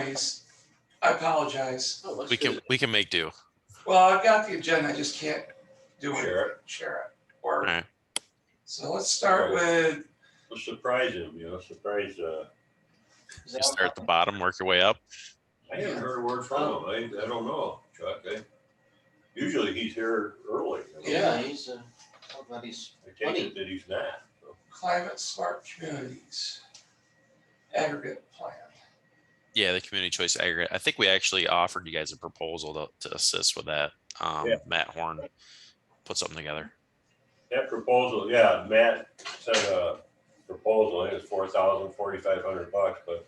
anyways, I apologize. Oh, looks We good. can make do. Well, I've got the agenda, I just can't do it. Share it. Or, All right. so let's start with, We'll surprise him, surprise, You start at the bottom, work your way up. I haven't heard a word from him. I don't know, Chuck. Usually he's here early. Yeah, he's, but he's I take it that he's not. So. climate smart communities aggregate plan. Yeah, the community choice aggregate. I think we actually offered you guys a proposal to assist with that. Yeah. Matt Horn put something together. That proposal, yeah, Matt sent a proposal. I think it's $4,500, but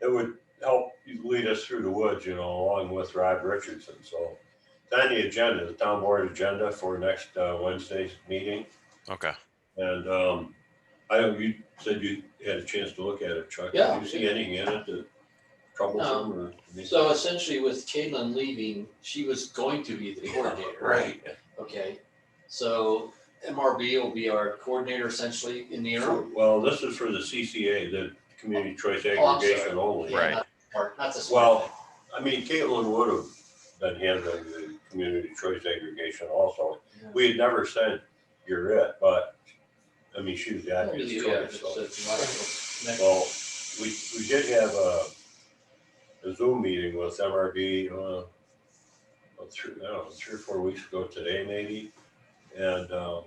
it would help lead us through the woods, along with Rod Richardson. So it's on the agenda, the town board agenda for next Wednesday's meeting. Okay. And you said you had a chance to look at it, Chuck. Yeah. Did you see anything in it that troublesome or anything? so essentially with Caitlin leaving, she was going to be the coordinator, right? Right. Okay, so MRB will be our coordinator essentially in the interim. Well, this is for the CCA, the Community Choice Oh, I'm sorry. Aggregation only. Right. Not the Well, I mean, Caitlin would have been handling the Community Choice Aggregation also. Yeah. We had never said you're it, but, I mean, she was the obvious Yeah, choice, so so. if you want to go next- Well, we did have a Zoom meeting with MRB, 3 or 4 weeks ago today, maybe. And I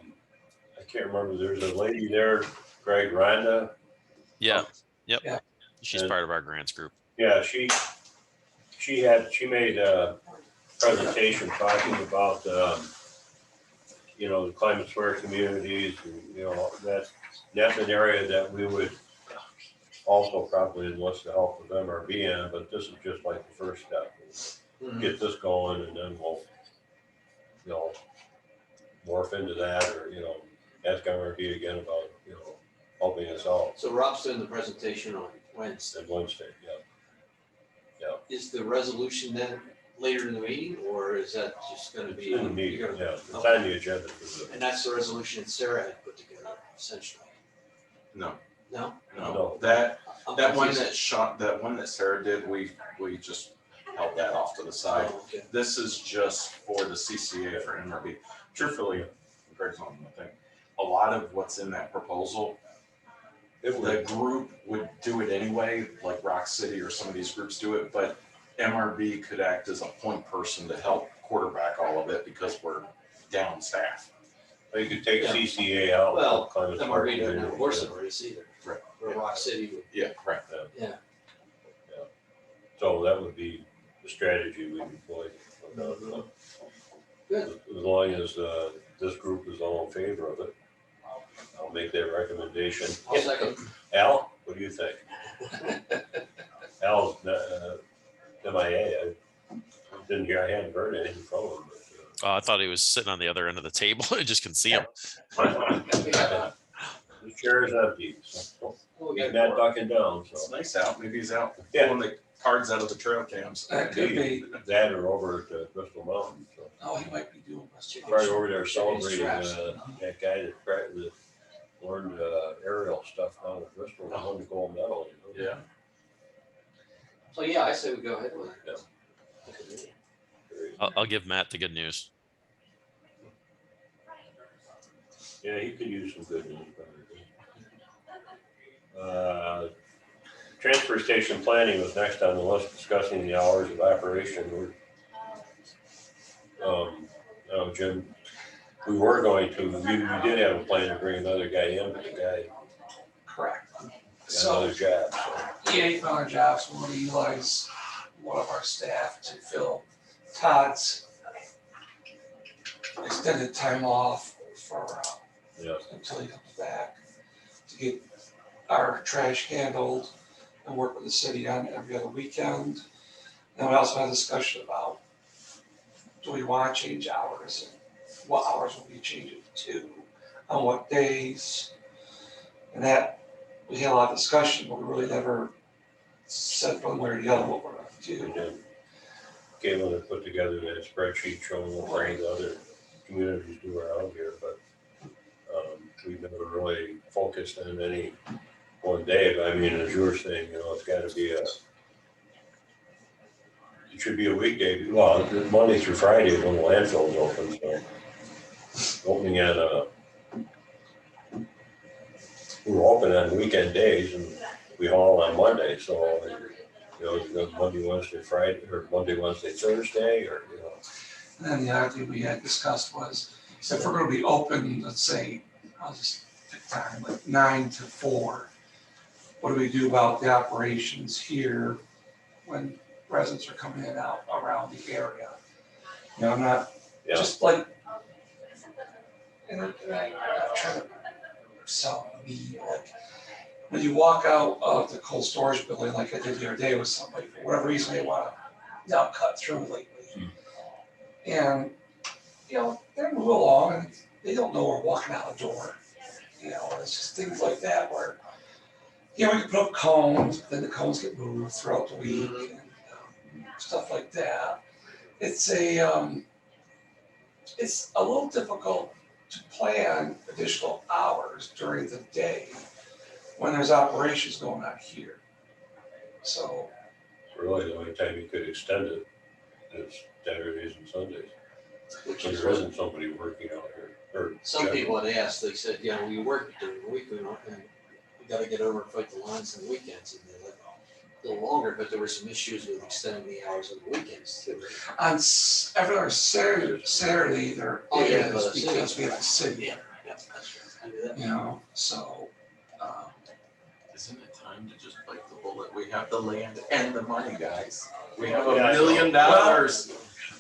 can't remember, there's a lady there, Greg Rhonda. Yeah. Yep. Yeah. She's And- part of our grants group. Yeah, she made a presentation talking about, the climate smart communities, and, that's an area that we would also probably enlist the help of MRB in, but this is just like the first step. Mhm. Get this going and then we'll, morph into that or, ask MRB again about, helping us out. So Rob's doing the presentation on Wednesday. And Wednesday, yeah. Is the resolution then later in the meeting, or is that just gonna be? In the meeting, you're gonna- yeah, it's okay. on the agenda for the. And that's the resolution that Sarah had put together, essentially. No, No? No. that I'm one confused. that one that Sarah did, we just held that off to the side. Oh, okay. This is just for the CCA for MRB. Truthfully, Greg's on the thing. A lot of what's in that proposal, the group would do it anyway, like Rock City or some of these groups do it, but MRB could act as a point person to help quarterback all of it because we're down staff. You could take Yeah. CCA out. Well, climate smart MRB doesn't have a communities, horse in the race either. Right. Where Rock City would, Yeah, right. So that would be the strategy we employ. Good. As long as this group is all in favor of it, I'll make that recommendation. I'll second. Al, what do you think? Al's MIA. I hadn't heard anything from him. I thought he was sitting on the other end of the table. I just couldn't see him. The chair is empty. So Oh, we he's got not more. ducking down. It's So nice out. Maybe he's out Yeah. pulling the cards out of the trail cams. That could be. that or over at Bristol Mountain. So Oh, he might be doing this. probably over there Chicken celebrating straps. that guy that learned aerial stuff down at Bristol, won the gold medal. Yeah. So yeah, I say we go ahead with Yeah. it. I'll give Matt the good news. Yeah, he could use some good news. Transfer station planning was next on the list, discussing the hours of operation. Jim, we were going to, we did have a plan to bring another guy in, but the guy Correct. got So another job, so. EA found our jobs, we'll utilize one of our staff to fill Todd's extended time off for, Yeah, until he comes back, to get our trash handled and work with the city on every other weekend. And we also had a discussion about, do we want to change hours and what hours will we change it to, on what days? And that, we had a lot of discussion, but we really never said one way or the other what we're gonna we do. did. Caitlin had put together that spreadsheet showing what some of the other communities do around here, but we've never really focused on any one day. But I mean, as you were saying, it's gotta be it should be a weekday, well, Monday through Friday when the landfill is open, so. Opening at, we're open on weekend days and we haul on Monday, so, you know, it goes Monday, Wednesday, Friday, or Monday, Wednesday, Thursday, or, you know. And then the other thing we had discussed was, if we're gonna be open, let's say, I'll just pick time, like 9 to 4. What do we do about the operations here when residents are coming in and out around the area? You know, I'm not, Yeah. just like, and I'm not trying to sell me, like, when you walk out of the cold storage building, like I did the other day with somebody, for whatever reason they wanna now cut through lately. And, you know, they're moving along and they don't know we're walking out the door. You know, and it's just things like that where, you know, we can put up cones, then the cones get moved throughout the week and stuff like that. It's a little difficult to plan additional hours during the day when there's operations going on here. So, Really, the only time you could extend it is Saturdays and Sundays. Which So is there what isn't somebody working out here, or. some people had asked, they said, yeah, we work during the week, and we gotta get over and fight the lines on the weekends, and they're like, a little longer, but there were some issues with extending the hours on the weekends too. on every other Saturday there Oh, yeah, is but the because city. we have a city, Yeah, that's right, I knew that. you know, so, Isn't it time to just bite the bullet? We have the land and the money, guys. We have Yeah, I $1 know. million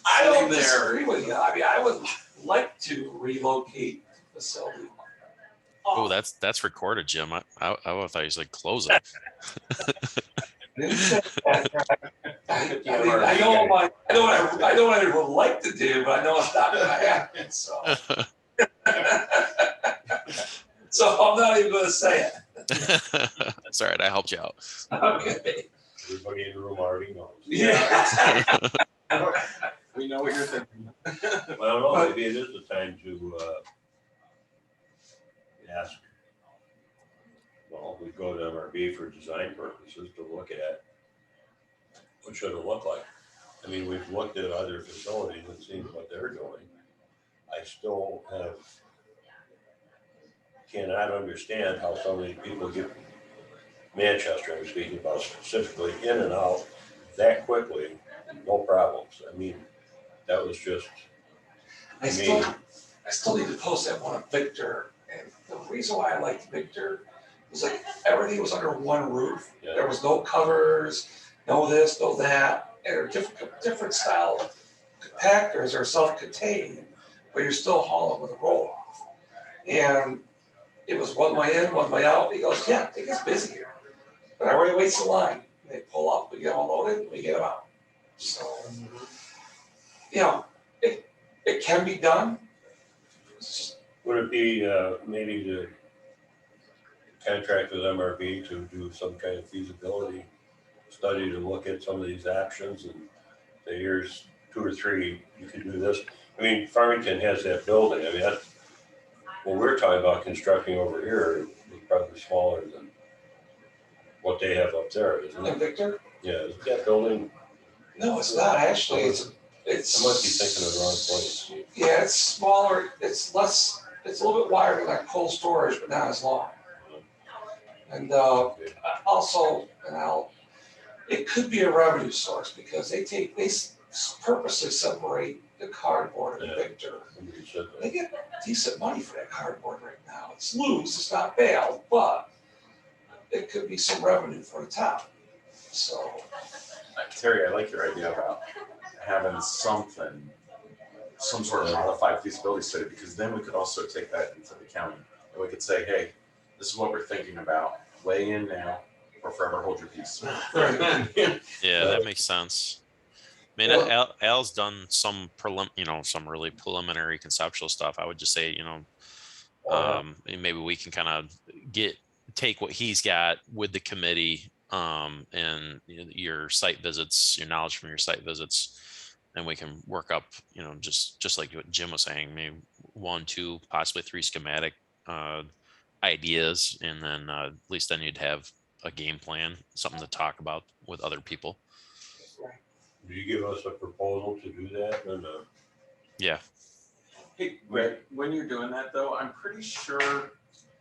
I don't sitting there. disagree with you. I mean, I would like to relocate the facility. Oh, that's recorded, Jim. I thought you said close it. Didn't say that. I mean, I know what I would like to do, but I know it's not gonna happen, so. So I'm not even gonna say That's all right. I helped you out. it. Okay. Everybody in the room already knows. Yeah. We know what you're thinking. Well, I don't know, maybe it is the time to, ask. Well, we go to MRB for design purposes to look at what should it look like. I mean, we've looked at other facilities and seen what they're doing. I still cannot understand how so many people get Manchester, I'm speaking about specifically, in and out that quickly, no problems. I mean, that was just, I still need to post that one of Victor, and the reason why I liked Victor was like everything was under one roof. Yeah. There was no covers, no this, no that, and they're different style compactors are self-contained, but you're still hauling with a roll-off. And it was one way in, one way out. He goes, yeah, it gets busy here, but I already waits the line. They pull up, we get them loaded, we get them out. So, you know, it can be done. It's just, would it be maybe to contract with MRB to do some kind of feasibility study to look at some of these options and say, here's 2 or 3, you can do this. I mean, Farmington has that building. I mean, that's what we're talking about constructing over here is probably smaller than what they have up there, isn't and it? Victor? Yeah, is that building, No, it's not actually. It's. I must be thinking of the wrong place. Yeah, it's smaller. It's less. It's a little bit wider than like cold storage, but not as long. And also, it could be a revenue source because they purposely separate the cardboard and Yeah. Victor. Somebody said They that. get decent money for that cardboard right now. It's loose. It's not baled, but it could be some revenue for the town. So. Terry, I like your idea about having some sort of modified feasibility study, because then we could also take that into the county. And we could say, hey, this is what we're thinking about. Weigh in now or forever hold your peace. Yeah, that makes sense. I mean, Well- Al's done some some really preliminary conceptual stuff. I would just say, maybe we can kind of take what he's got with the committee, and your site visits, your knowledge from your site visits, and we can work up, just like what Jim was saying, maybe 1, 2, possibly 3 schematic ideas, and then at least then you'd have a game plan, something to talk about with other people. Did you give us a proposal to do that? And, Yeah. Hey, Greg, when you're doing that though, I'm pretty sure,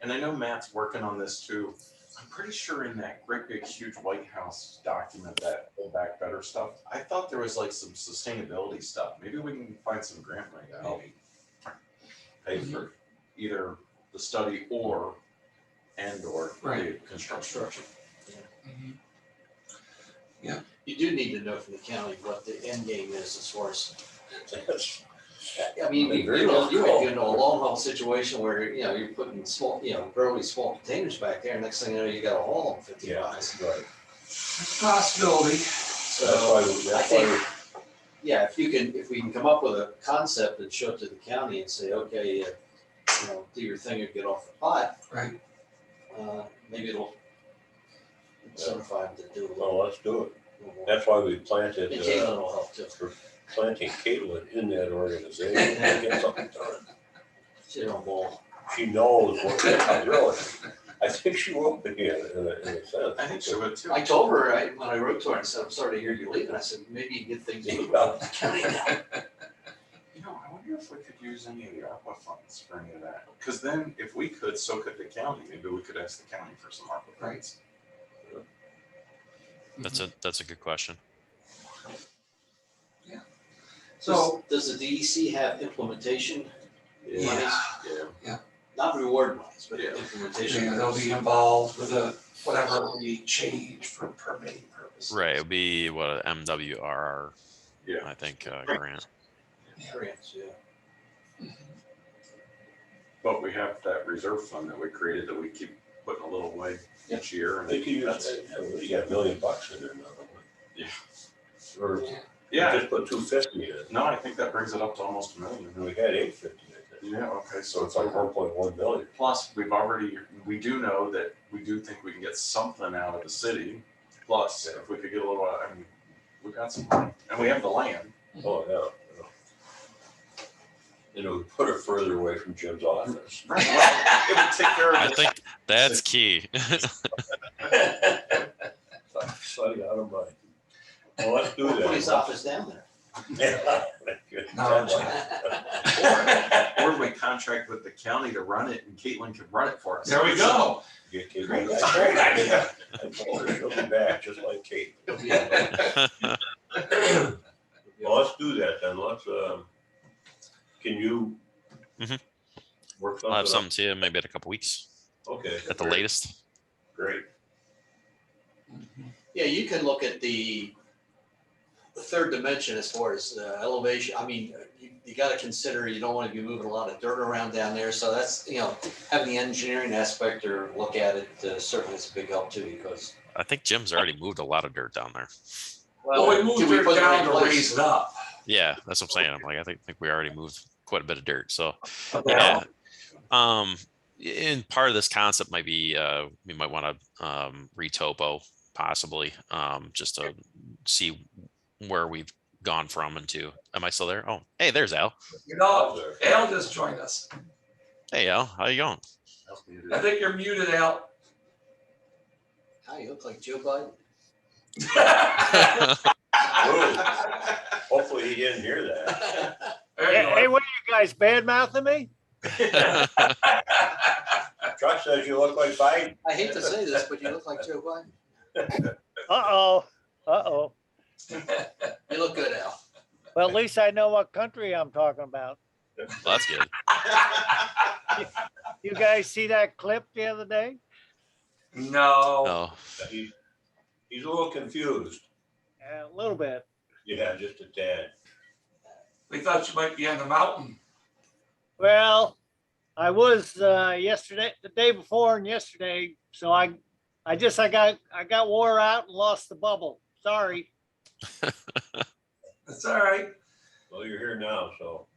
and I know Matt's working on this too. I'm pretty sure in that great big huge White House document, that Build Back Better stuff, I thought there was like some sustainability stuff. Maybe we can find some grant money to help pay for either the study or the Right. construction. You do need to know from the county what the end game is as far as, that's- I mean, Be very you might difficult. get into a long haul situation where, you're putting small, really small containers back there, next thing you know, you gotta haul them 50 Yeah, miles. right. It's a possibility. So, That's I why, think, yeah, if we can come up with a concept and show it to the county and say, okay, do your thing or get off the pot, Right. maybe it'll incentivize them to do a well, little let's do it. more. That's why we planted, And Caitlin will help too. planting Caitlin in that organization to get something done. She's on ball. She knows what, really. I think she will be in a sense. I think she would too. I told her, when I wrote to her and said, I'm sorry to hear you leaving, I said, maybe you get things moving up the county now. I wonder if we could use any of the ARPA funds for any of that. Because then if we could, so could the county. Maybe we could ask the county for some ARPA funds. That's a good question. So, Does the DEC have implementation Yeah. monies? Yeah. Not reward monies, but Yeah. implementation. yeah, they'll be involved with whatever we change for permitting purposes. Right. It would be what a MWRR, Yeah. I think, grant. Grants, yeah. But we have that reserve fund that we created that we keep putting a little away each year. I And think you that's, you got $1 million in there now. Yeah. Or yeah, just put 250 in. no, I think that brings it up to almost $1 million. And we had 850, I think. Yeah, okay, so So it's like over. 1.1 million. Plus, we do know that we do think we can get something out of the city. Plus, if we could get a little, we got some money and we have the land. Oh, yeah. You know, put it further away from Jim's office. Right. Well, it would take care of I this. think that's key. Sunny out of mind. Well, let's do We'll put his that. office down there. Yeah. Good. No. Or we contract with the county to run it and Caitlin can run it for us. There we go. Get Kate Great, back. that's a great idea. I told her she'll be back just like Kate. Well, let's do that then. Let's, can you Mhm. work I'll have something something to you maybe in a couple weeks up? Okay. at the great, latest. Great. Yeah, you can look at the third dimension as far as elevation. I mean, you gotta consider, you don't wanna be moving a lot of dirt around down there. So that's, having the engineering aspect or look at it certainly is a big help too, because. I think Jim's already moved a lot of dirt down there. Well, we moved did it put down right to place? raise it up. Yeah, that's what I'm saying. I'm like, I think we already moved quite a bit of dirt. So Yeah. yeah. And part of this concept might be we might want to retopo possibly just to see where we've gone from and to. Am I still there? Oh, hey, there's Al. Al just joined us. Hey Al, how you going? I think you're muted, Al. How you look like Joe Biden? Hopefully he didn't hear that. There you Hey, are. what are you guys bad mouthing me? Chuck says you look like Biden. I hate to say this, but you look like Joe Biden. Uh-oh. You look good, Al. Well, at least I know what country I'm talking about. Well, that's good. You guys see that clip the other day? No. Oh, He's a little confused. A little bit. Yeah, just a tad. We thought you might be on the mountain. Well, I was yesterday, the day before and yesterday, so I got wore out and lost the bubble. Sorry. That's all right. Well, you're here now, so.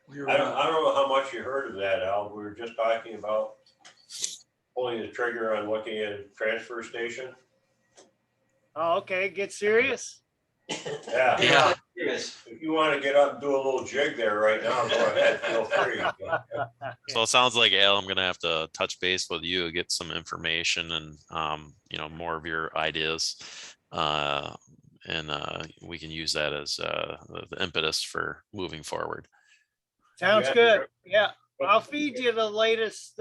We were, I don't know how much you heard of that, Al. We were just talking about pulling the trigger on looking at a transfer station. Oh, okay, get serious. Yeah. Yeah. Yes. If you want to get up and do a little jig there right now, go ahead, feel free. so it sounds like Al, I'm gonna have to touch base with you, get some information and more of your ideas. and we can use that as the impetus for moving forward. Sounds Yeah. good. Yeah, I'll feed you the latest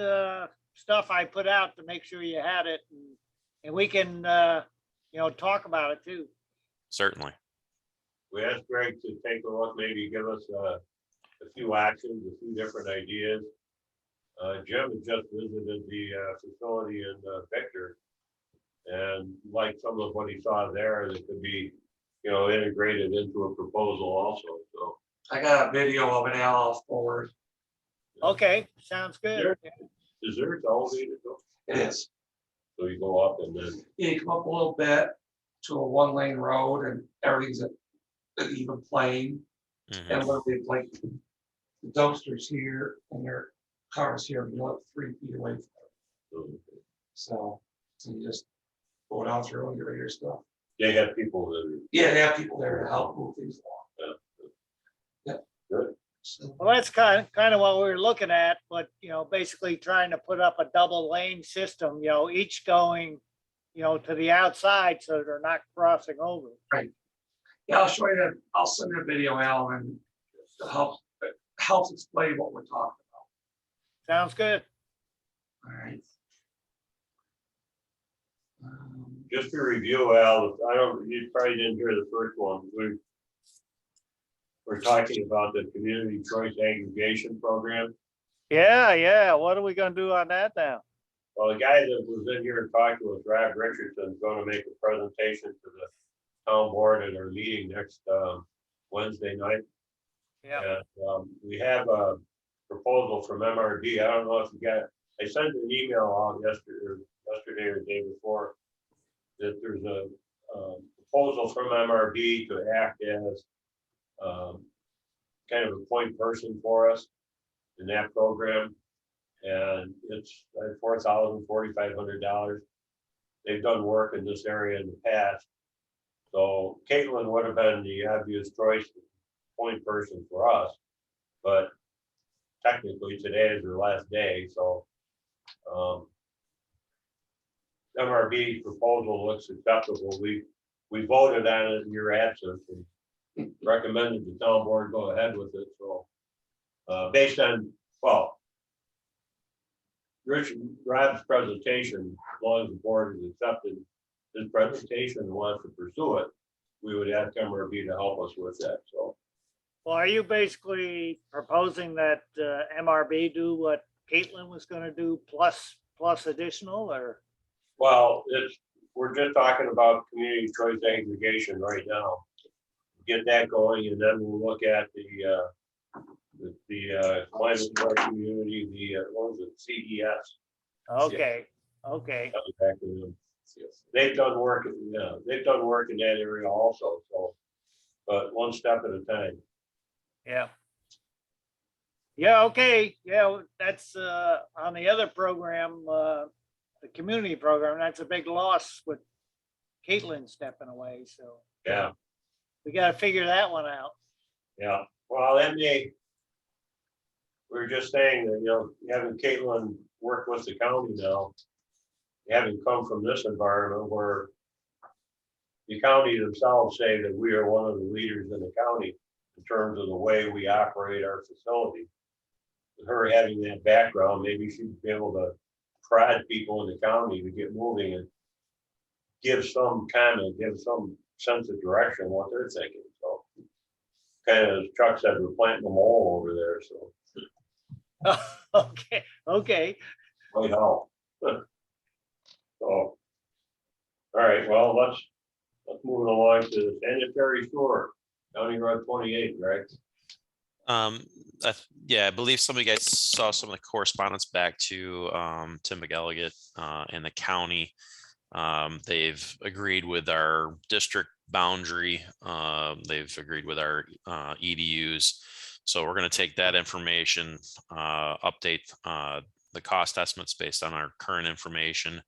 stuff I put out to make sure you had it, and we can talk about it too. Certainly. We asked Greg to take a look, maybe give us a few actions, a few different ideas. Jim has just visited the facility in Victor. And like some of what he saw there, that could be, integrated into a proposal also, so. I got a video of it, Al, I'll forward. Okay, sounds good. Is there elevated though? It is. So you go up and then, You come up a little bit to a 1-lane road and everything's at an even plane. Mhm. And literally like the dumpsters here and their cars here, you're like 3 feet away from it. So you just go down through and get rid of your stuff. they have people that Yeah, they have people there to help move things along. are good. So, Well, that's kind of what we were looking at, but basically trying to put up a double lane system, each going, to the outside so they're not crossing over. yeah, I'll show you that. I'll send you a video, Al, and it helps explain what we're talking Sounds good. about. All right. Just to review, Al, you probably didn't hear the first one. We're talking about the community choice aggregation program. Yeah. What are we gonna do on that now? Well, the guy that was in here and talked to us, Rob Richardson, is going to make a presentation to the town board at our meeting next Wednesday night. Yeah. And we have a proposal from MRD. I don't know if you got, I sent an email out yesterday or the day before, that there's a proposal from MRB to act as kind of a point person for us in that program. And it's $4,500. They've done work in this area in the past. So Caitlin would have been the obvious choice point person for us, but technically today is her last day, so MRB proposal looks acceptable. We voted on it in your absence and recommended the town board go ahead with it, so based on, well, Rob's presentation, as long as the board has accepted his presentation and wants to pursue it, we would ask MRB to help us with that, so. Well, are you basically proposing that MRB do what Caitlin was gonna do plus additional, or? Well, we're just talking about community choice aggregation right now. Get that going, and then we'll look at the climate smart community, what was it, CES. Okay. They've done work, they've done work in that area also, so, but one step at a time. Yeah, okay. Yeah, that's on the other program, the community program, that's a big loss with Caitlin stepping away, so Yeah, we gotta figure that one out. yeah, well, we were just saying that, having Caitlin work with the county now, having come from this environment where the county themselves say that we are one of the leaders in the county in terms of the way we operate our facility. Her having that background, maybe she'd be able to prod people in the county to get moving and give some comment, give some sense of direction what they're thinking. So kind of as Chuck said, we're planting a mole over there, so Okay. might help. So, all right, well, let's move it along to the sanitary sewer, County Road 28, right? Yeah, I believe some of you guys saw some of the correspondence back to Tim McElligott and the county. They've agreed with our district boundary. They've agreed with our EDUs. So we're going to take that information, update the cost estimates based on our current information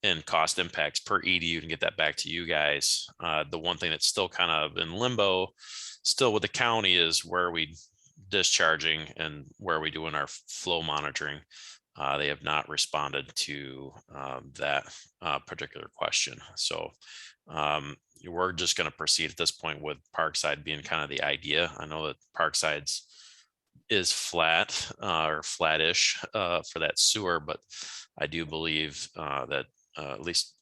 and cost impacts per EDU and get that back to you guys. The one thing that's still kind of in limbo, still with the county, is where we discharging and where we doing our flow monitoring. They have not responded to that particular question. So We're just going to proceed at this point with Parkside being kind of the idea. I know that Parkside's is flat or flattish for that sewer, but I do believe that at least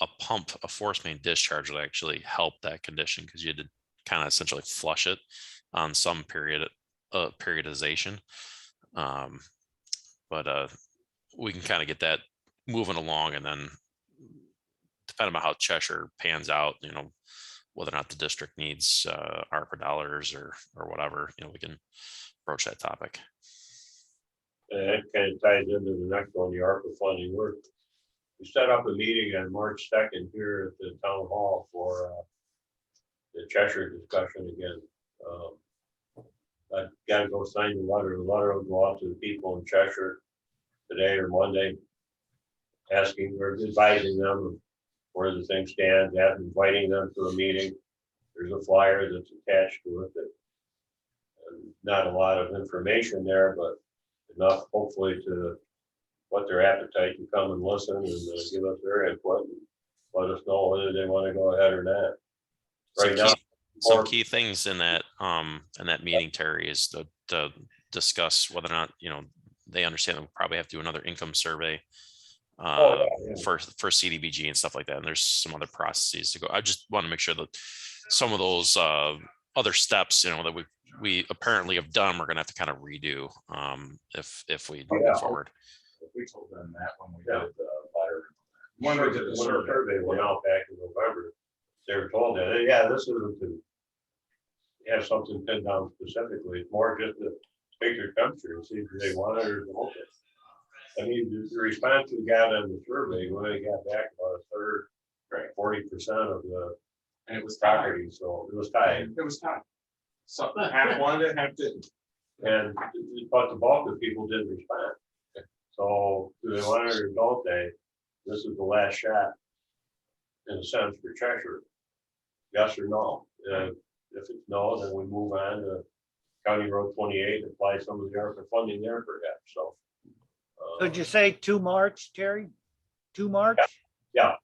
a pump, a force main discharge would actually help that condition, because you had to kind of essentially flush it on some periodization. But we can kind of get that moving along, and then depending on how Cheshire pans out, whether or not the district needs ARPA dollars or whatever, we can approach that topic. And that kind of ties into the next one, the ARPA funding work. We set up a meeting on March 2nd here at the town hall for the Cheshire discussion again. I gotta go sign the letter. The letter will go out to the people in Cheshire today or Monday, asking or advising them of where the thing stands, inviting them to a meeting. There's a flyer that's attached to it that not a lot of information there, but enough hopefully to what their appetite to come and listen and give us their input and let us know whether they want to go ahead or not. Right now, Some key things in that meeting, Terry, is to discuss whether or not they understand that we'll probably have to do another income survey for CDBG and stuff like that. And there's some other processes to go. I just want to make sure that some of those other steps, that we apparently have done, we're gonna have to kind of redo if we move forward. We told them that when we did the letter. when the survey went out back in November, they were told that, yeah, this isn't to have something pinned down specifically, it's more just to take their temperature and see if they want it or don't. I mean, the response we got on the survey, when they got back about a third, 40% of the And it was property, so it was tied. It was time. So half wanted it, half didn't. And but the bulk of people didn't respond. So do they want it or don't they? This is the last shot, in a sense, for Cheshire. Yes or no? If it's no, then we move on to County Road 28, apply some of the ARPA funding there perhaps. So. Did you say 2 March, Terry? 2 March? Yeah.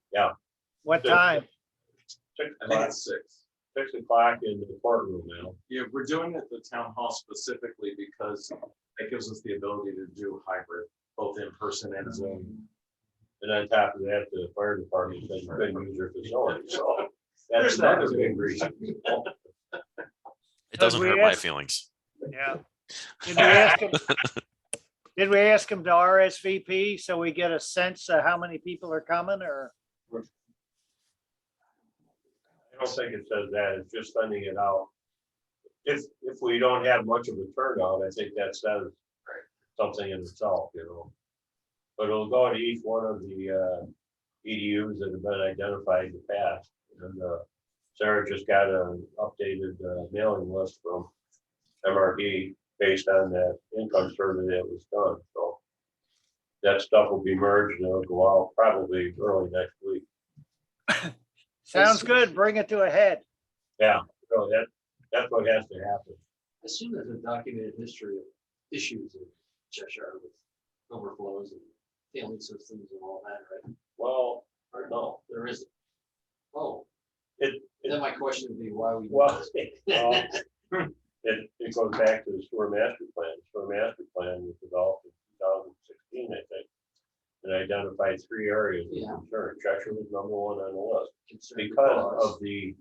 What Yeah. time? 6 I think o'clock, it's 6. 6 o'clock in the courtroom now. Yeah, we're doing it at the town hall specifically because it gives us the ability to do hybrid, both in person and Zoom. And on top of that, the fire department said you couldn't use their facility. So There's that's that another too. big reason. It doesn't we hurt my ask- feelings. Yeah. Did we ask him? Did we ask him to RSVP so we get a sense of how many people are coming, or? I don't think it says that, it's just sending it out. If we don't have much of a turnout, I think that says something in itself, But it'll go to each one of the EDUs that have been identified in the past. And Sarah just got an updated mailing list from MRB based on that income survey that was done, so. That stuff will be merged and it'll go out probably early next week. Sounds good. Bring it to a head. Yeah, so that's what has to happen. I assume there's a documented history of issues in Cheshire with overflows and failing systems and all that, right? Well, no, There isn't. Oh, it, then my question would be why we. well, it goes back to the sewer master plan. The sewer master plan was developed in 2016, I think. And identified 3 areas of Yeah. concern. Cheshire was number 1 on the list concerned because cause. of the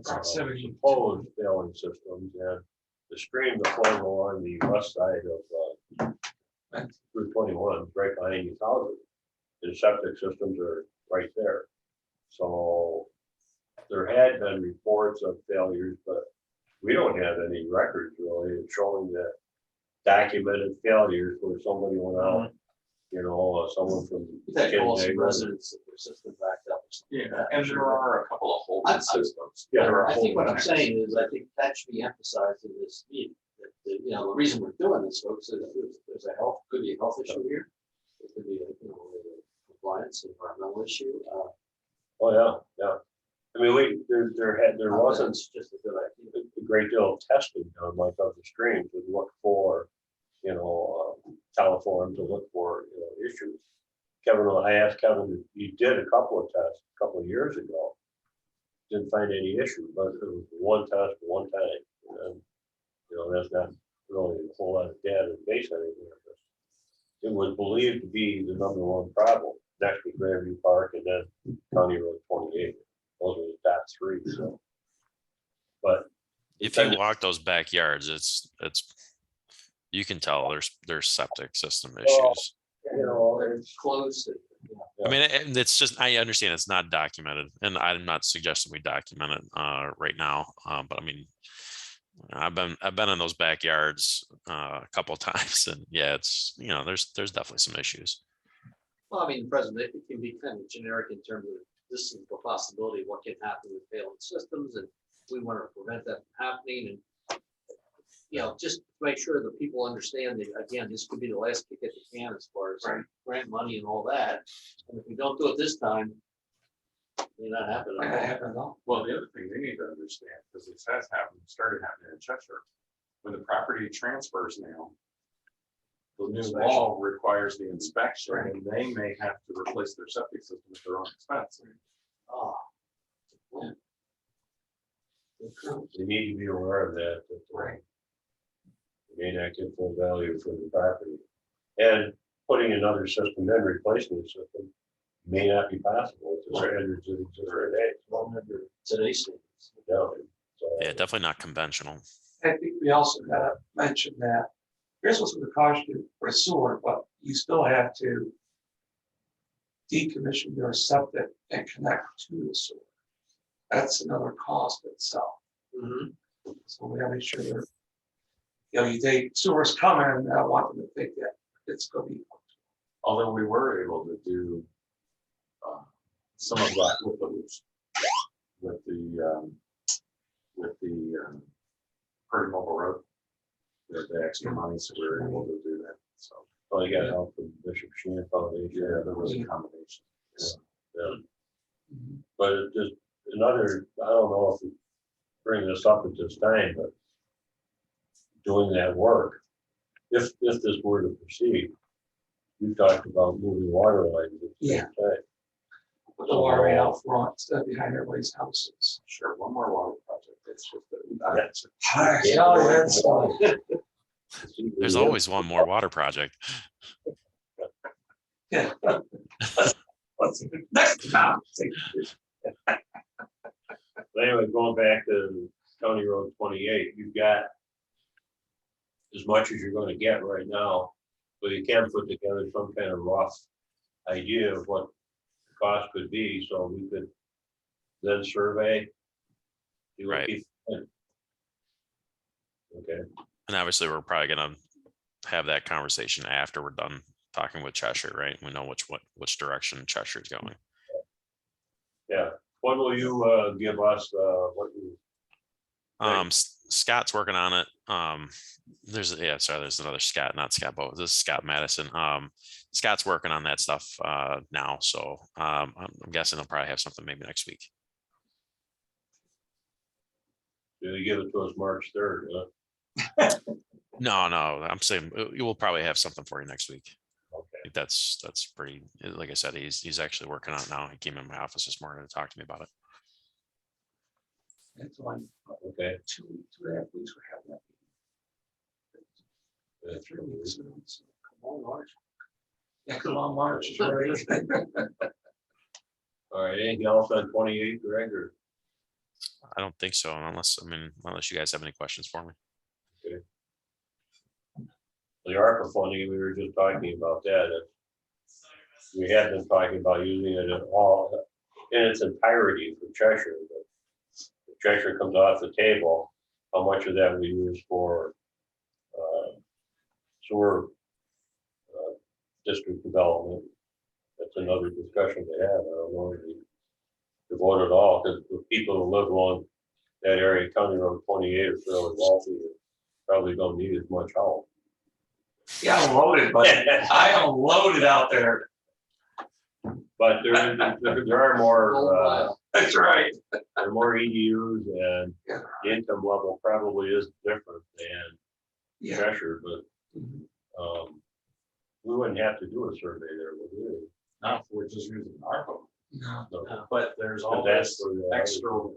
Proximity. supposed failing systems and the stream that flows along the west side of Route 21, right behind these houses. The septic systems are right there. So there had been reports of failures, but we don't have any records really showing that documented failures where somebody went out, someone from. We've had calls from Kinsale. residents that their system backed up or something. like Yeah, that. and there are a couple of holding systems. Yeah, that are I think what I'm holding saying is, I think that should be emphasized in this meeting. That, the reason we're doing this, folks, is there's could be a health issue here. It could be a compliance, environmental issue. Oh, yeah. I mean, there wasn't It's just a good idea. a great deal of testing done, like of the streams, to look for, coliform, to look for, issues. Kevin, I asked Kevin, he did a couple of tests a couple of years ago. Didn't find any issue, but it was one test, one time. And, you know, that's not really a whole lot of data to base anything on this. It was believed to be the #1 problem, next to Grandview Park and then County Road 28. Those are the top three, so. But If you walk those backyards, it's, you can tell there's septic system issues. you know, It's close. I mean, and it's just, I understand it's not documented, and I'm not suggesting we document it right now. But I mean, I've been in those backyards a couple of times, and yeah, it's, you know, there's definitely some issues. Well, I mean, President, it can be kind of generic in terms of this is the possibility of what can happen with failing systems, and we want to prevent that from happening. And, you know, just make sure that people understand that, again, this could be the last kick at the can as far as grant money and all that. And if we don't do it this time, it may not happen. Might not happen at all. Well, the other thing they need to understand, because it has happened, started happening in Cheshire, when the property transfers now, the new law requires the inspection, and they may have to replace their septic system at their own expense. Ah. they need to be aware of that. They may not get full value for the property. And putting another system in, replacing the system, may not be possible to standards that exist today. Today's standards. No, so- Yeah, definitely not conventional. I think we also gotta mention that here's what's gonna cost you for sewer, but you still have to decommission your septic and connect to the sewer. That's another cost itself. Mhm. So we gotta make sure that, you know, they sewer's coming, and I want them to think that it's gonna be. Although we were able to do some of that with the Purdy Mobile Road. The extra money, so we were able to do that, so. Well, you got help from Bishop Sheehan Foundation. Yeah, there was a combination. Yeah. But it just, another, I don't know if we bring this up at this time, but doing that work, if this were to proceed, you talked about moving water lines at the same time. Put the water right out front, instead of behind everybody's houses. Sure, one more water project, it's just that. There's always one more water project. Yeah. What's next time? Anyway, going back to County Road 28, you've got as much as you're gonna get right now, but you can put together some kind of rough idea of what the cost could be, so we could then survey. see what Right. people think. Okay, And obviously, we're probably gonna have that conversation after we're done talking with Cheshire, right? We know which direction Cheshire is going. yeah, when will you give us what you, Right. Scott's working on it. There's another Scott, not Scott Bo. This is Scott Madison. Scott's working on that stuff now, so I'm guessing he'll probably have something maybe next week. do you give it to us March 3rd? No, I'm saying we'll probably have something for you next week. Okay, I think that's pretty. Like I said, he's actually working on it now. He came in my office this morning to talk to me about it. It's one, okay. 2.5 weeks we have that. 3 weeks. So come on, March. Yeah, come on, March. is right. All right, anything else on 28, Greg, or? I don't think so, unless you guys have any questions for me. The ARPA funding, we were just talking about that. We had been talking about using it at all in its entirety for Cheshire, but if Cheshire comes off the table, how much of that we use for sewer district development? That's another discussion to have. I don't know if we devote it all, because the people who live along that area, County Road 28, are fairly wealthy, and probably don't need as much help. Yeah, I'm loaded, but I am loaded out there. But there are more, That's right. there are more EDUs, and Yeah. the income level probably is different than Yeah. Cheshire, but we wouldn't have to do a survey there, would we? Not if we're just using ARPA, No. but there's all But that's this for the- extra,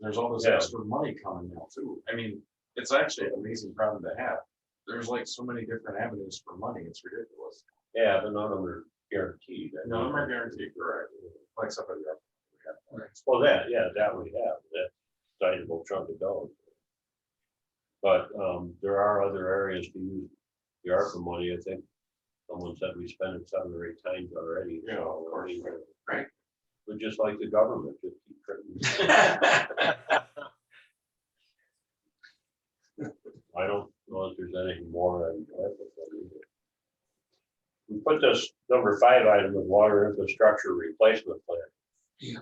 there's all this Yeah. extra money coming now too. I mean, it's actually an amazing problem to have. There's like so many different avenues for money, it's ridiculous. Yeah, but none of them are guaranteed. None of them are guaranteed, correct, like somebody else. Well, that we have, that sizable chunk of dollars. But, there are other areas to use the ARPA money, I think. Someone said we spent it 7 or 8 times already. Yeah, of course. Right. But just like the government, just keep printing. I don't know if there's anything more on ARPA. We put this number 5 item of water infrastructure replacement plan. Yeah.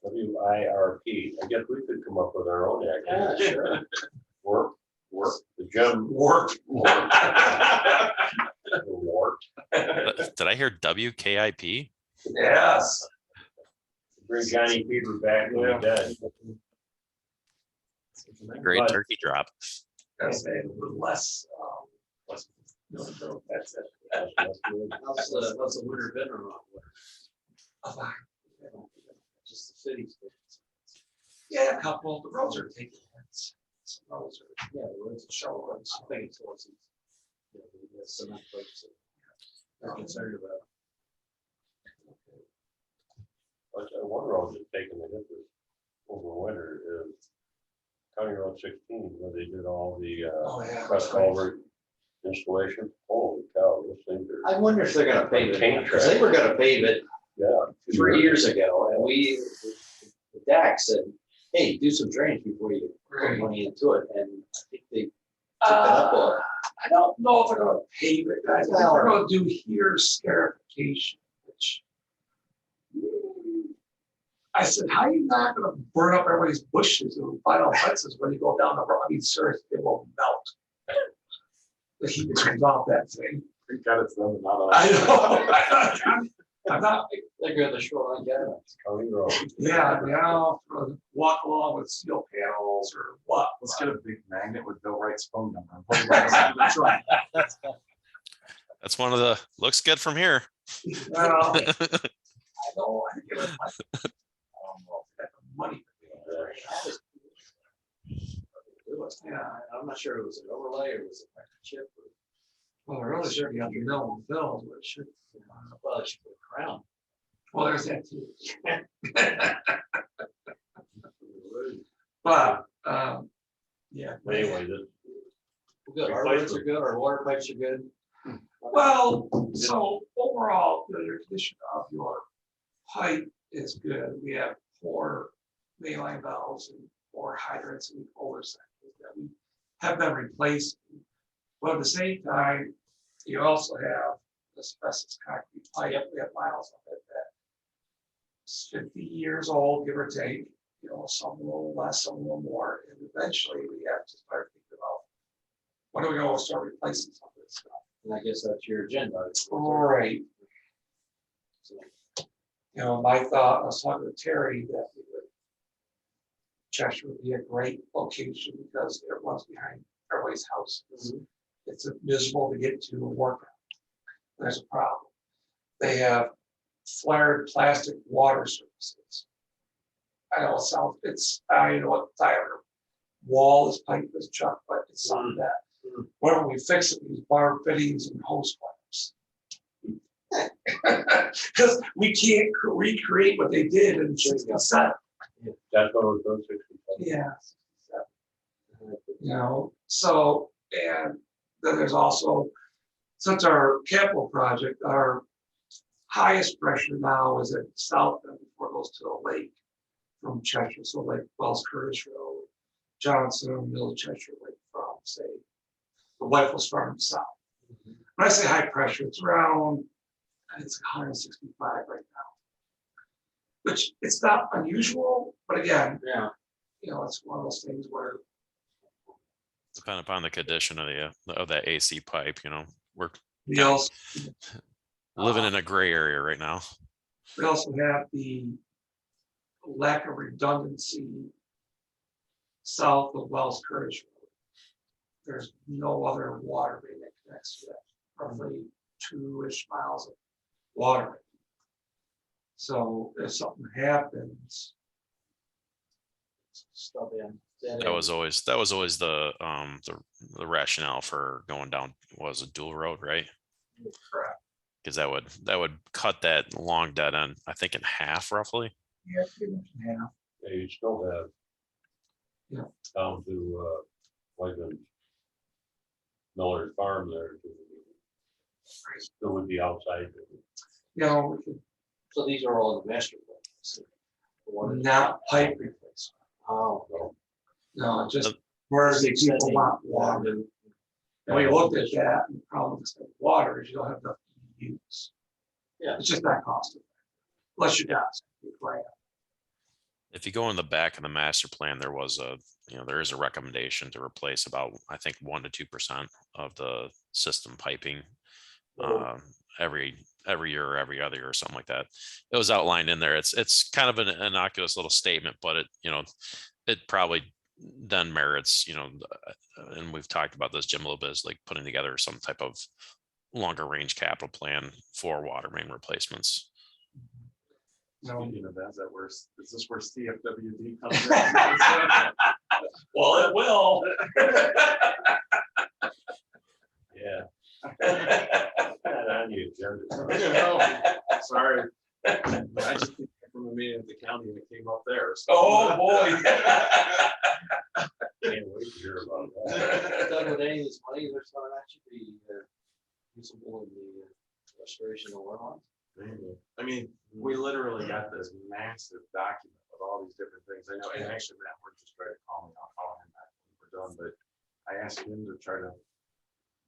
WIRP. I guess we could come up with our own acronym. Yeah, sure. Work, the gym. Work. Work. Did I hear WKIP? Yes. Bring Johnny Peter back when he's dead. Great But- turkey drop. That's a little less, no, that's it. How's the winter been or not? Just the cities. Yeah, a couple, the roads are taking hits. Some roads are, Yeah, the roads are show roads. I think it's horses. Yeah, the cement plates. They're concerned about. But one road that's taking the hit this over winter is County Road 16, where they did all the Oh, yeah. press culvert installation. Holy cow, those things are, I wonder if they're gonna pave Paint it, because they were gonna pave it yeah. 3 years ago, and the DAC said, hey, do some drainage before you put money into it, and I think they took it up on. I don't know if they're gonna pave it, guys. I think they're gonna do here scarification, which. I said, how are you not gonna burn up everybody's bushes and vinyl fences when you go down the road? I mean, seriously, it will melt. The heat comes off that thing. Thank God it's them and not I us. know. I'm not, They're going to shoreline gather. County Road. yeah, now, walk along with steel panels or what. Let's get a big magnet with Bill Wright's phone number. and put it on the side of the truck. That's one of the, looks good from here. Well, I know, I think it was like, I don't know if they got the money. Yeah, I'm not sure it was an overlay or was it a chip or, well, it really should be under no bills, but it should. well, it should be a crown. Well, there's that too. But, yeah. But anyway, this, Good, our roads are good, our water pipes are good. Well, so overall, your condition of your pipe is good. We have 4 mainline valves and 4 hydrants and older sections that we have been replaced. But at the same time, you also have asbestos concrete pipe. We have miles of it that's 50 years old, give or take. You know, some a little less, some a little more, and eventually we have to start thinking about when do we go start replacing some of this stuff. And I guess that's your agenda. Right. You know, my thought, I was talking to Terry that we would. Cheshire would be a great location because everyone's behind everybody's houses. It's miserable to get to and work on. There's a problem. They have flared plastic water surfaces. I know it sounds, I know what diameter wall is pipe is Chuck, but it's something that whenever we fix it, we use bar fittings and hose clamps. Because we can't recreate what they did in 67. that's what was done 65. Yeah. 67. You know, so, and then there's also, since our capital project, our highest pressure now is at south end before it goes to the lake from Cheshire, so like Wells Curtis Road, Johnson, Middle Cheshire, like from, say, the Whiteful's Farm south. When I say high pressure, it's around, I think it's 165 right now. Which it's not unusual, but again, Yeah. you know, it's one of those things where Depending upon the condition of that AC pipe, you know, we're we also, living in a gray area right now. we also have the lack of redundancy south of Wells Curtis Road. There's no other water main that connects to that, roughly 2-ish miles of water. So if something happens, Stub in. That was always the rationale for going down was a dual road, right? correct. Because that would cut that long dead end, I think, in half roughly. Yeah, pretty much half. Yeah, you still have. Yeah. Down to, like a Miller's Farm there. Still would be outside. You know, we could So these are all the master plans. The one- not pipe replacement. Oh, So, No, just where the people want water. And we looked at that, and the problem with the water is you don't have enough to use. Yeah. It's just not cost effective. Unless you got some grant. If you go in the back of the master plan, there was there is a recommendation to replace about, I think, 1 to 2% of the system piping every year or every other year or something like that. It was outlined in there. It's kind of an innocuous little statement, but it probably then merits, and we've talked about this, Jim, a little bit, is like putting together some type of longer range capital plan for water main replacements. No. Speaking of that, is this where CFWD comes in? well, it will. Yeah. Not on the agenda. Sorry. I just came from a meeting at the county and it came up there. so- Oh, boy. Can't wait to hear about that. done with any of this money, there's not actually usable in the restoration of well. I mean, we literally got this massive document of all these different things. I know, and actually Matt, we're just trying to call me, I'll call him back when we're done, but I asked him to try to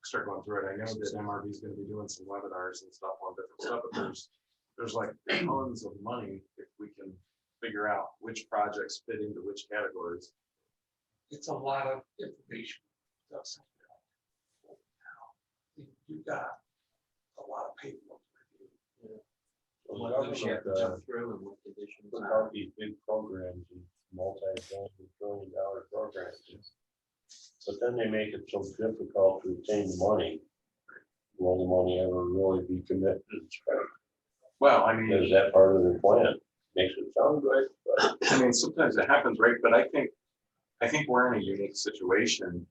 start going through it. I know that MRV is gonna be doing some webinars and stuff on different stuff, but there's like tons of money if we can figure out which projects fit into which categories. It's a lot of information. You got a lot of paperwork. Well, the government, Through and what conditions. put out these big programs, and multi-billion-dollar programs. But then they make it so difficult to obtain the money. Will the money ever really be committed? Well, I mean. Is that part of their plan? Makes it sound great, but I mean, sometimes it happens, right? But I think we're in a unique situation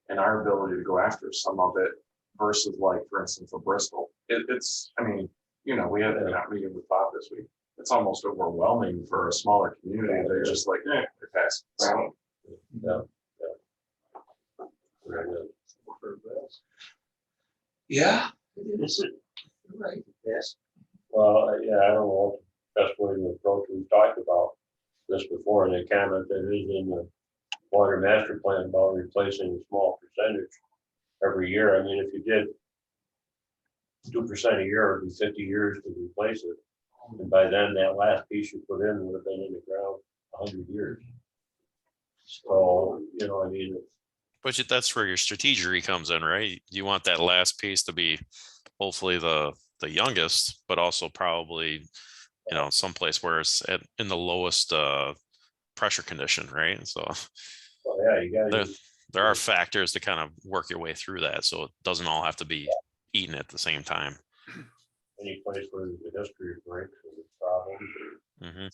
in our ability to go after some of it versus like, for instance, a Bristol. I mean, we had that meeting with Bob this week. It's almost overwhelming for a smaller community. They're just like, they pass. So, yeah. Very good. Yeah. Right. Yes. Well, yeah, I don't know what the best way to approach. We've talked about this before, and they commented is in the water master plan about replacing a small percentage every year. I mean, if you did 2% a year, it'd be 50 years to replace it. And by then, that last piece you put in would have been in the ground 100 years. So, I mean, But that's where your strategy comes in, right? You want that last piece to be hopefully the youngest, but also probably, someplace where it's in the lowest pressure condition, right? So well, yeah, you got to. there are factors to kind of work your way through that, so it doesn't all have to be eaten at the same time. Any place where there's a history of breaks or problems, Hmm.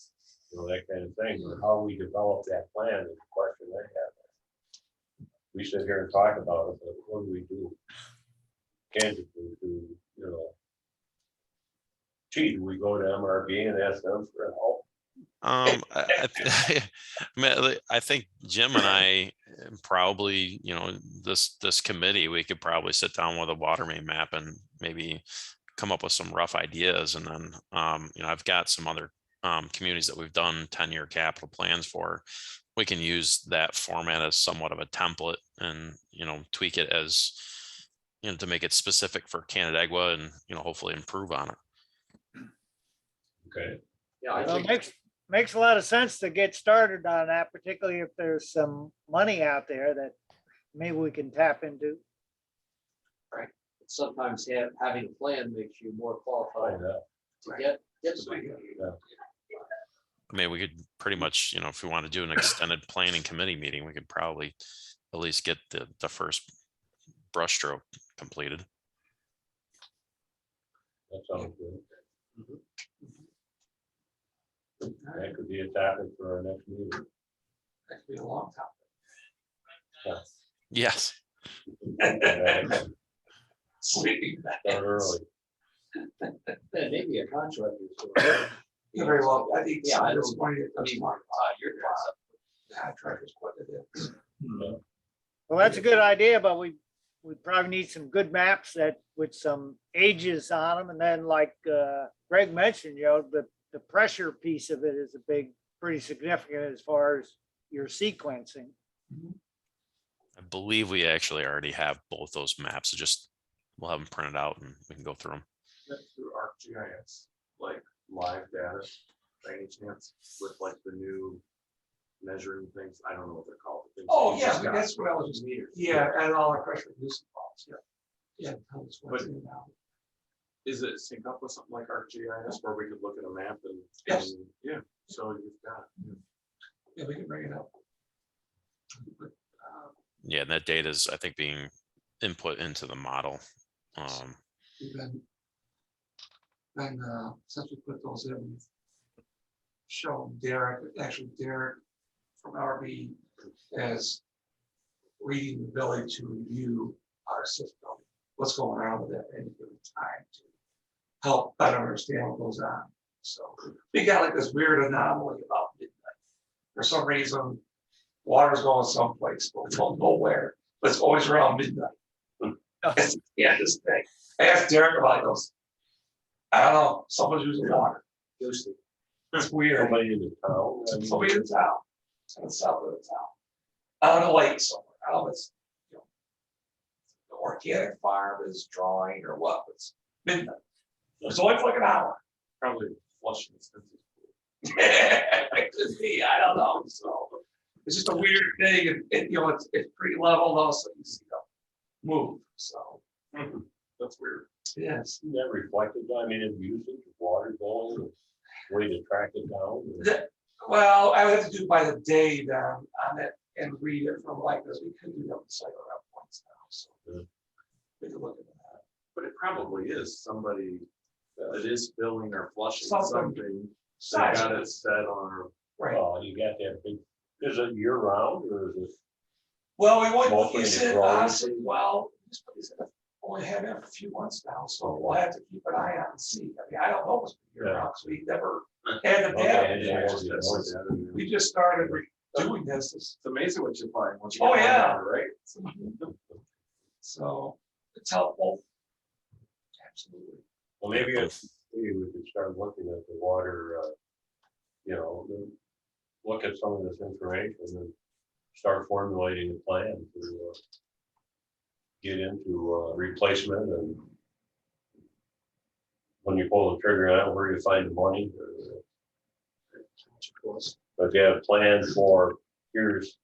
that kind of thing. But how we develop that plan is a question I have. We sit here and talk about it, but what do we do? Candidly, gee, do we go to MRB and ask them for help? I think Jim and I probably, this committee, we could probably sit down with a water main map and maybe come up with some rough ideas. And then, I've got some other communities that we've done 10-year capital plans for. We can use that format as somewhat of a template and, tweak it as, to make it specific for Canandaigua and, hopefully improve on it. Okay. Yeah, I Well, think, makes a lot of sense to get started on that, particularly if there's some money out there that maybe we can tap into. sometimes having a plan makes you more qualified to get something. I mean, we could pretty much, if we want to do an extended planning committee meeting, we could probably at least get the first brushstroke completed. That sounds good. That could be a topic for our next meeting. That could be a long topic. Yes. Sleeping Start bags. early. Maybe a contractor. Yeah, very well. I think, Yeah, I at this don't- point, it I does mean, mark, your contractors, what it is. Well, that's a good idea, but we probably need some good maps that with some ages on them. And then like Greg mentioned, the pressure piece of it is pretty significant as far as your sequencing. I believe we actually already have both those maps. So just we'll have them printed out and we can go through them. That's through ArcGIS, like live data, by any chance, with like the new measuring things. I don't know what they're called. the things Oh, you yeah, just got. that's what I was just, Meters. yeah, and all our pressure reducing balls, yeah. Yeah, tell us what's in and out. Is it sync up with something like ArcGIS where we could look at a map and? Yes. and- Yeah, so you've got. Yeah, we can bring it up. But, Yeah, and that data is, I think, being input into the model. we've been, since we put those in, we've shown Derek, actually Derek from RB as reading the ability to review our system, what's going on with it at any given time to help better understand what goes on. So we got like this weird anomaly about midnight. For some reason, water's going someplace, but we don't know where, but it's always around midnight. Yeah, this thing. I asked Derek about it, he goes, I don't know, someone's using water. It's weird. Somebody in the town. I mean, Somebody in town, to the south of the town, on a lake somewhere. I don't know if it's, the organic farm is drawing or what, but it's midnight. It's only for like an hour. Probably flushing expenses. It could be, I don't know, so. It's just a weird thing, and, it's pretty level, though, so you see them move, so, That's weird. yes. That reflected, I mean, in usage of water going, way to track it down. Well, I would have to do by the day then on it and read it from like this, we could do that with cycle rep points now, so. Yeah. We could look at that. But it probably is somebody that is filling or flushing Something. something. They Size. got it set on. Right, Oh, you got that big, is it year round or is it? well, we won't Mostly use in it, growing honestly, season. well, just because I've only had it for a few months now, so we'll have to keep an eye on and see. I mean, I don't know what's year Yeah. round, because we never had the Okay, data. yeah, It's yeah, just- yeah. We just started doing this. It's amazing what you find once you. Oh, get yeah. on there, Right? So it's helpful. Absolutely. Well, maybe we could start looking at the water, look at some of this information and start formulating a plan to get into replacement and when you pull the trigger on where you find the money. But you have a plan for, here's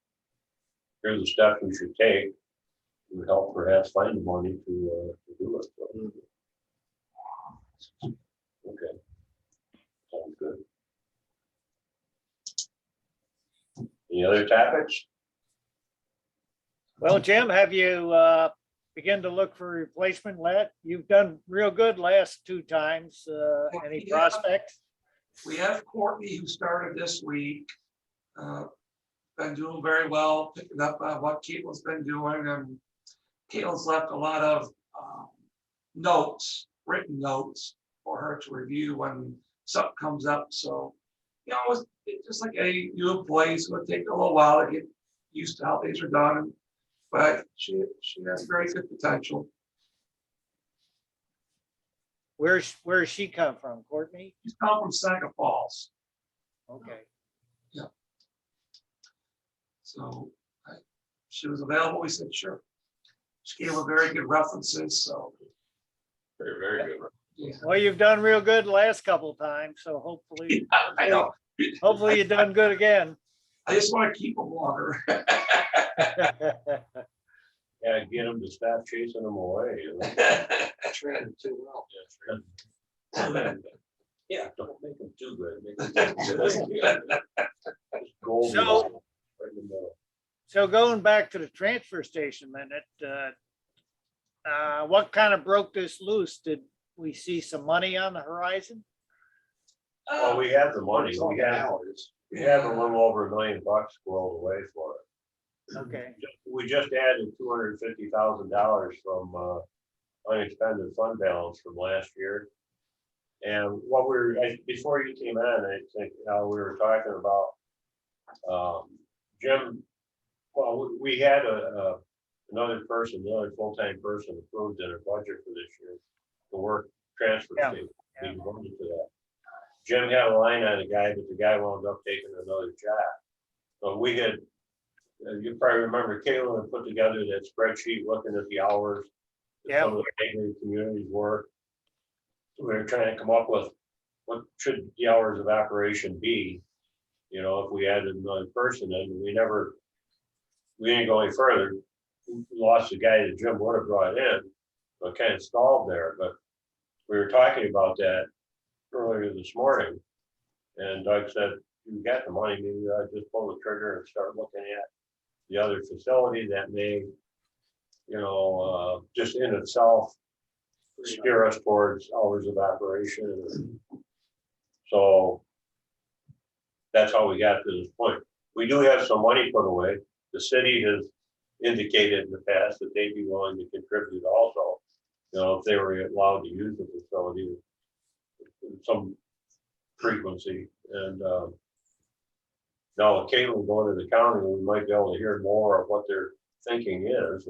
the steps we should take to help perhaps find the money to do it. So, okay. Sounds good. Any other topics? Well, Jim, have you begun to look for replacement lead? You've done real good last two times. Any Yeah. prospects? We have Courtney who started this week. Been doing very well, picking up on what Caitlin's been doing, and Caitlin's left a lot of notes, written notes for her to review when something comes up. So, it's just like a new employee, it's gonna take a little while to get used to how things are done. But she has very good potential. Where's she come from, Courtney? She's come from Seneca Falls. Okay. So she was available. We said, sure. She gave her very good references. So, Very, very good. yeah. Well, you've done real good the last couple of times, so hopefully, I know. hopefully you've done good again. I just want to keep them longer. Yeah, get them to stop chasing them away. Trained too well. Yeah, don't make them too good. Make them too good. Gold So- right in the middle. So going back to the transfer station minute, what kind of broke this loose? Did we see some money on the horizon? Well, we have the money, we have a little over $1 million squirreled away for it. Okay, We just added $250,000 from unexpended fund balance from last year. And what before you came on, I think, Al, we were talking about, Jim, well, we had another full-time person approved in our budget for this year to work transfer Yeah, station. yeah. He devoted to that. Jim had a line on the guy, but the guy wound up taking another job. So we had, you probably remember Kayla had put together that spreadsheet looking at the hours. that Yeah. Some of the neighboring communities work. So we were trying to come up with what should the hours of operation be? You know, if we added another person in, we didn't go any further. We lost the guy that Jim would have brought in, so it kind of stalled there, but we were talking about that earlier this morning. And Doug said, you got the money, maybe just pull the trigger and start looking at the other facility that may, just in itself steer us towards hours of operation. So that's how we got to this point. We do have some money put away. The city has indicated in the past that they'd be willing to contribute also, if they were allowed to use the facility with some frequency. And now with Caitlin going to the county, we might be able to hear more of what their thinking is.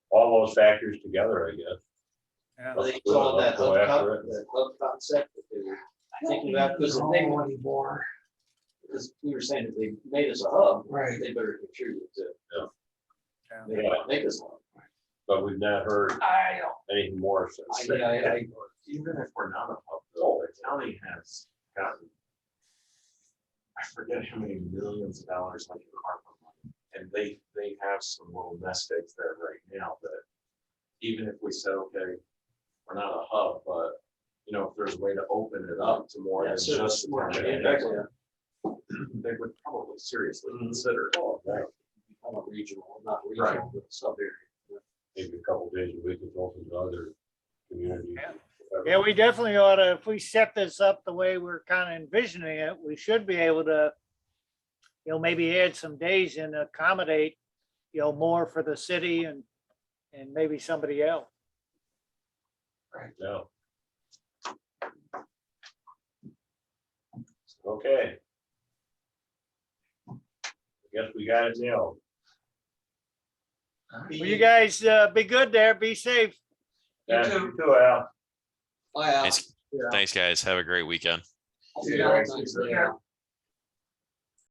All those factors together, I guess. Yeah. Well, they call that Go after it. that hub concept that they were thinking about, because if they, Anymore, because we were saying if they made us a hub, right, they better contribute to. Yeah. They might make us one. But we've not heard I don't, anything more since. Even if we're not a hub, though, the county has gotten, I forget how many millions of dollars like in ARPA money. And they have some little nest eggs there right now that even if we said, okay, we're not a hub, but if there's a way to open it up to more Yeah, than so just. more the exactly, They would probably seriously Mhm. consider it. Right. Become a regional, not regional, but sub area. Maybe a couple days a week, it's open to other communities. Yeah, we definitely ought to, if we set this up the way we're kind of envisioning it, we should be able to, maybe add some days and accommodate, more for the city and maybe somebody else. Yeah. Okay. I guess we got it nailed. Well, you guys be good there. Be safe. Yeah, too. you too, Al. Bye, Al. Thanks, thanks, guys. Have a great weekend. See you Valentine's Day, Al.